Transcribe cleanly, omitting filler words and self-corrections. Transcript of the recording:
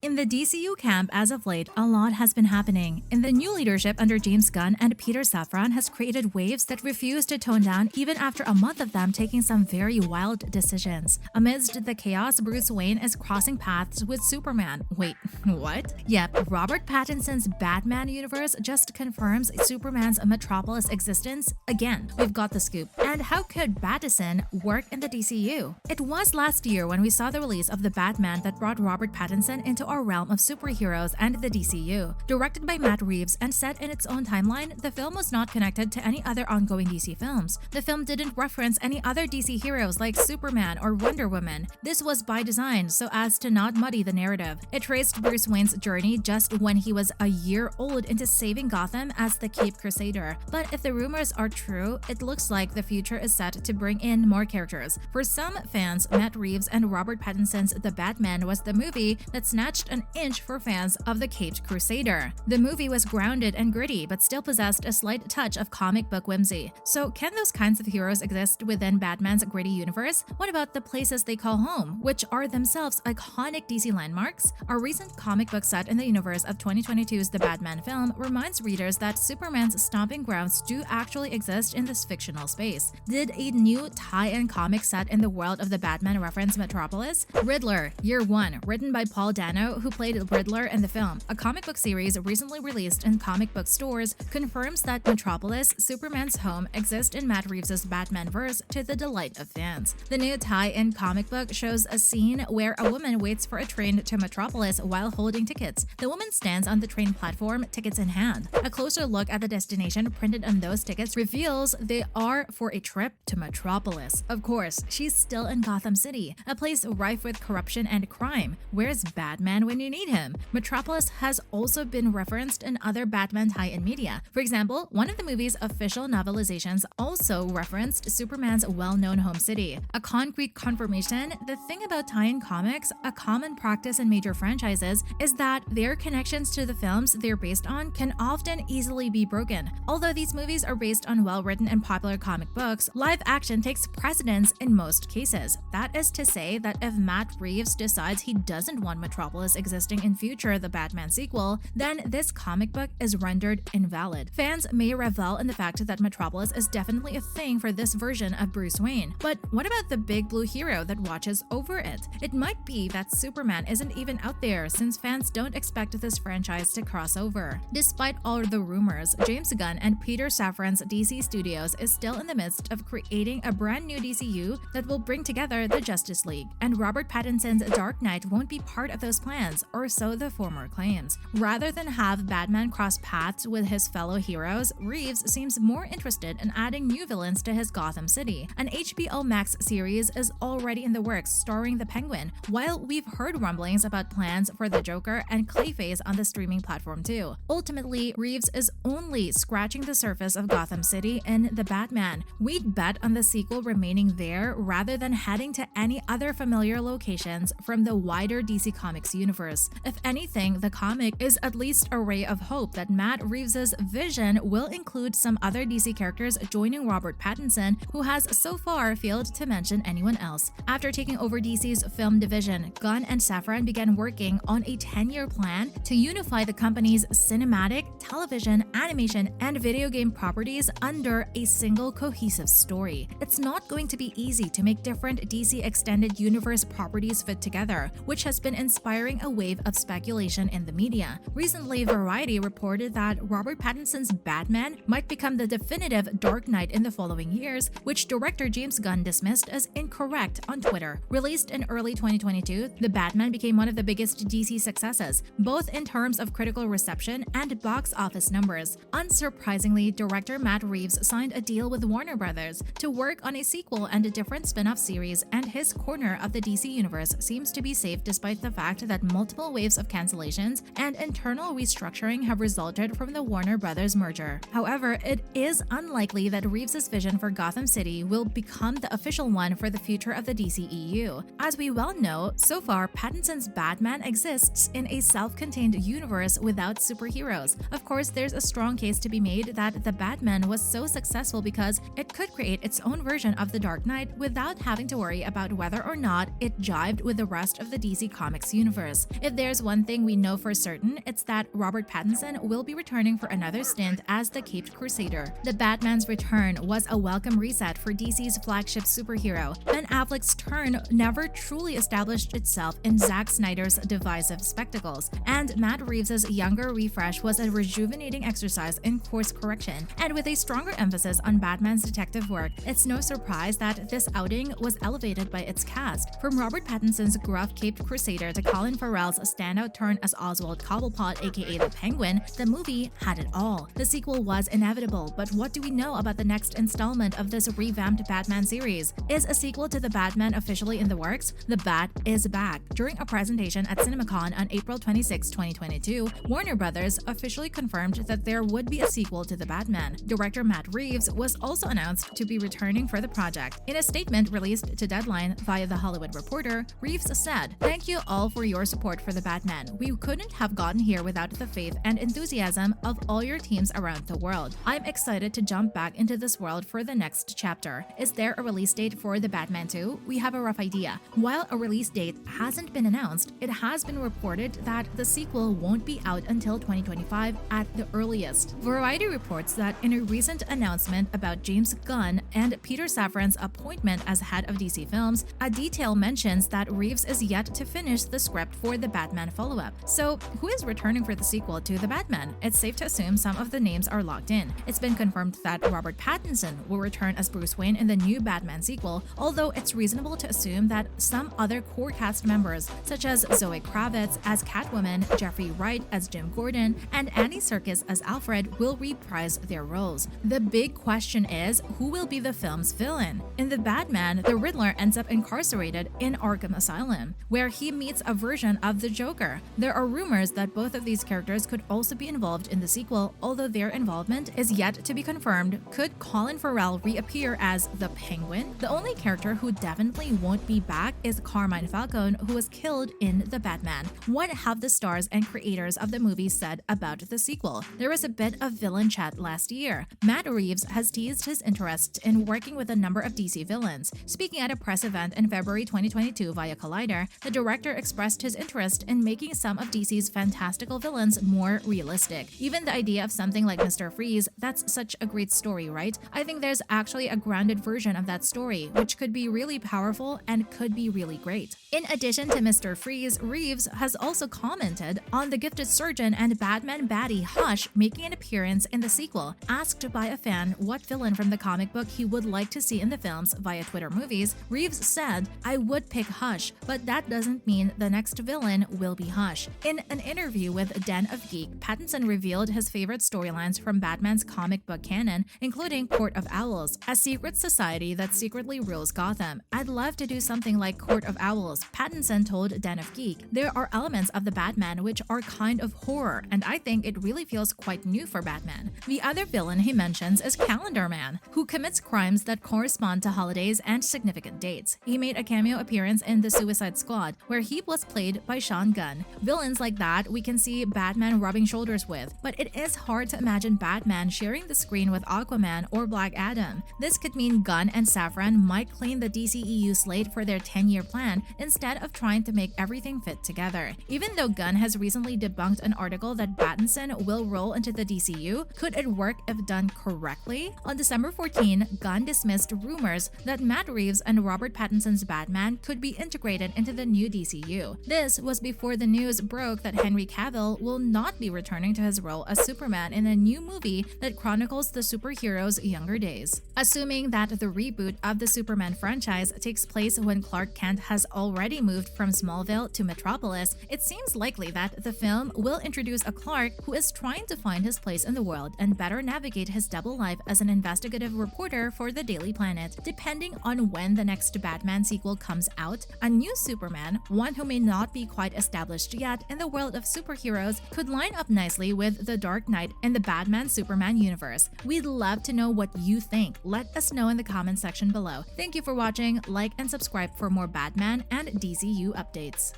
In the DCU camp as of late, a lot has been happening. In the new leadership under James Gunn and Peter Safran has created waves that refuse to tone down even after a month of them taking some very wild decisions. Amidst the chaos, Bruce Wayne is crossing paths with Superman. Wait, what? Yep, Robert Pattinson's Batman universe just confirms Superman's Metropolis existence again. We've got the scoop. And how could Battinson work in the DCU? It was last year when we saw the release of The Batman that brought Robert Pattinson into our realm of superheroes and the DCU. Directed by Matt Reeves and set in its own timeline, the film was not connected to any other ongoing DC films. The film didn't reference any other DC heroes like Superman or Wonder Woman. This was by design so as to not muddy the narrative. It traced Bruce Wayne's journey just when he was a year old into saving Gotham as the Caped Crusader. But if the rumors are true, it looks like the future is set to bring in more characters. For some fans, Matt Reeves and Robert Pattinson's The Batman was the movie that snatched an inch for fans of the Caped Crusader. The movie was grounded and gritty but still possessed a slight touch of comic book whimsy. So can those kinds of heroes exist within Batman's gritty universe? What about the places they call home, which are themselves iconic DC landmarks? A recent comic book set in the universe of 2022's The Batman film reminds readers that Superman's stomping grounds do actually exist in this fictional space. Did a new tie-in comic set in the world of the Batman reference Metropolis? Riddler, Year 1, written by Paul Dano, who played Riddler in the film. A comic book series recently released in comic book stores confirms that Metropolis, Superman's home, exists in Matt Reeves' Batman-verse to the delight of fans. The new tie-in comic book shows a scene where a woman waits for a train to Metropolis while holding tickets. The woman stands on the train platform, tickets in hand. A closer look at the destination printed on those tickets reveals they are for a trip to Metropolis. Of course, she's still in Gotham City, a place rife with corruption and crime. Where's Batman when you need him? Metropolis has also been referenced in other Batman tie-in media. For example, one of the movie's official novelizations also referenced Superman's well-known home city. A concrete confirmation, the thing about tie-in comics, a common practice in major franchises, is that their connections to the films they're based on can often easily be broken. Although these movies are based on well-written and popular comic books, live action takes precedence in most cases. That is to say that if Matt Reeves decides he doesn't want Metropolis existing in future The Batman sequel, then this comic book is rendered invalid. Fans may revel in the fact that Metropolis is definitely a thing for this version of Bruce Wayne. But what about the big blue hero that watches over it? It might be that Superman isn't even out there since fans don't expect this franchise to cross over. Despite all the rumors, James Gunn and Peter Safran's DC Studios is still in the midst of creating a brand new DCU that will bring together the Justice League, and Robert Pattinson's Dark Knight won't be part of those plans, or so the former claims. Rather than have Batman cross paths with his fellow heroes, Reeves seems more interested in adding new villains to his Gotham City. An HBO Max series is already in the works starring the Penguin, while we've heard rumblings about plans for the Joker and Clayface on the streaming platform too. Ultimately, Reeves is only scratching the surface of Gotham City in The Batman. We'd bet on the sequel remaining there rather than heading to any other familiar locations from the wider DC Comics universe. If anything, the comic is at least a ray of hope that Matt Reeves' vision will include some other DC characters joining Robert Pattinson, who has so far failed to mention anyone else. After taking over DC's film division, Gunn and Safran began working on a 10-year plan to unify the company's cinematic, television, animation, and video game properties under a single cohesive story. It's not going to be easy to make different DC Extended Universe properties fit together, which has been inspiring a wave of speculation in the media. Recently, Variety reported that Robert Pattinson's Batman might become the definitive Dark Knight in the following years, which director James Gunn dismissed as incorrect on Twitter. Released in early 2022, The Batman became one of the biggest DC successes, both in terms of critical reception and box office numbers. Unsurprisingly, director Matt Reeves signed a deal with Warner Brothers to work on a sequel and a different spin-off series, and his corner of the DC universe seems to be safe despite the fact that multiple waves of cancellations and internal restructuring have resulted from the Warner Brothers merger. However, it is unlikely that Reeves' vision for Gotham City will become the official one for the future of the DCEU. As we well know, so far Pattinson's Batman exists in a self-contained universe without superheroes. Of course, there's a strong case to be made that the Batman was so successful because it could create its own version of the Dark Knight without having to worry about whether or not it jived with the rest of the DC Comics universe. universe. If there's one thing we know for certain, it's that Robert Pattinson will be returning for another stint as the Caped Crusader. The Batman's return was a welcome reset for DC's flagship superhero. Ben Affleck's turn never truly established itself in Zack Snyder's divisive spectacles, and Matt Reeves' younger refresh was a rejuvenating exercise in course correction. And with a stronger emphasis on Batman's detective work, it's no surprise that this outing was elevated by its cast. From Robert Pattinson's gruff Caped Crusader to Colin Farrell's standout turn as Oswald Cobblepot aka the Penguin, the movie had it all. The sequel was inevitable, but what do we know about the next installment of this revamped Batman series? Is a sequel to The Batman officially in the works? The Bat is back. During a presentation at CinemaCon on April 26, 2022, Warner Brothers officially confirmed that there would be a sequel to The Batman. Director Matt Reeves was also announced to be returning for the project. In a statement released to Deadline via The Hollywood Reporter, Reeves said, "Thank you all for your support for The Batman. We couldn't have gotten here without the faith and enthusiasm of all your teams around the world. I'm excited to jump back into this world for the next chapter." Is there a release date for The Batman 2? We have a rough idea. While a release date hasn't been announced, it has been reported that the sequel won't be out until 2025 at the earliest. Variety reports that in a recent announcement about James Gunn and Peter Safran's appointment as head of DC Films, a detail mentions that Reeves is yet to finish the script for the Batman follow-up. So, who is returning for the sequel to The Batman? It's safe to assume some of the names are locked in. It's been confirmed that Robert Pattinson will return as Bruce Wayne in the new Batman sequel, although it's reasonable to assume that some other core cast members, such as Zoe Kravitz as Catwoman, Jeffrey Wright as Jim Gordon, and Andy Serkis as Alfred, will reprise their roles. The big question is, who will be the film's villain? In The Batman, the Riddler ends up incarcerated in Arkham Asylum, where he meets a version of the Joker. There are rumors that both of these characters could also be involved in the sequel, although their involvement is yet to be confirmed. Could Colin Farrell reappear as the Penguin? The only character who definitely won't be back is Carmine Falcone, who was killed in The Batman. What have the stars and creators of the movie said about the sequel? There was a bit of villain chat last year. Matt Reeves has teased his interest in working with a number of DC villains. Speaking at a press event in February 2022 via Collider, the director expressed his interest in making some of DC's fantastical villains more realistic. Even the idea of something like Mr. Freeze, that's such a great story, right? I think there's actually a grounded version of that story, which could be really powerful and could be really great. In addition to Mr. Freeze, Reeves has also commented on the gifted surgeon and Batman baddie Hush making an appearance in the sequel. Asked by a fan what villain from the comic book he would like to see in the films via Twitter Movies, Reeves said, "I would pick Hush, but that doesn't mean the next villain will be Hush." In an interview with Den of Geek, Pattinson revealed his favorite storylines from Batman's comic book canon, including Court of Owls, a secret society that secretly rules Gotham. "I'd love to do something like Court of Owls," Pattinson told Den of Geek. "There are elements of the Batman which are kind of horror, and I think it really feels quite new for Batman." The other villain he mentions is Calendar Man, who commits crimes that correspond to holidays and significant dates. He made a cameo appearance in The Suicide Squad, where he was played by Sean Gunn. Villains like that we can see Batman rubbing shoulders with, but it is hard to imagine Batman sharing the screen with Aquaman or Black Adam. This could mean Gunn and Safran might claim the DCEU slate for their 10-year plan instead of trying to make everything fit together. Even though Gunn has recently debunked an article that Battinson will roll into the DCU, could it work if done correctly? On December 14, Gunn dismissed rumors that Matt Reeves and Robert Pattinson's Batman could be integrated into the new DCU. This was before the news broke that Henry Cavill will not be returning to his role as Superman in a new movie that chronicles the superhero's younger days. Assuming that the reboot of the Superman franchise takes place when Clark Kent has already moved from Smallville to Metropolis, it seems likely that the film will introduce a Clark who is trying to find his place in the world and better navigate his double life as an investigative reporter for the Daily Planet. Depending on when the next Batman sequel comes out, a new Superman, one who may not be quite established yet in the world of superheroes, could line up nicely with The Dark Knight in the Batman-Superman universe. We'd love to know what you think. Let us know in the comment section below. Thank you for watching. Like and subscribe for more Batman and DCU updates.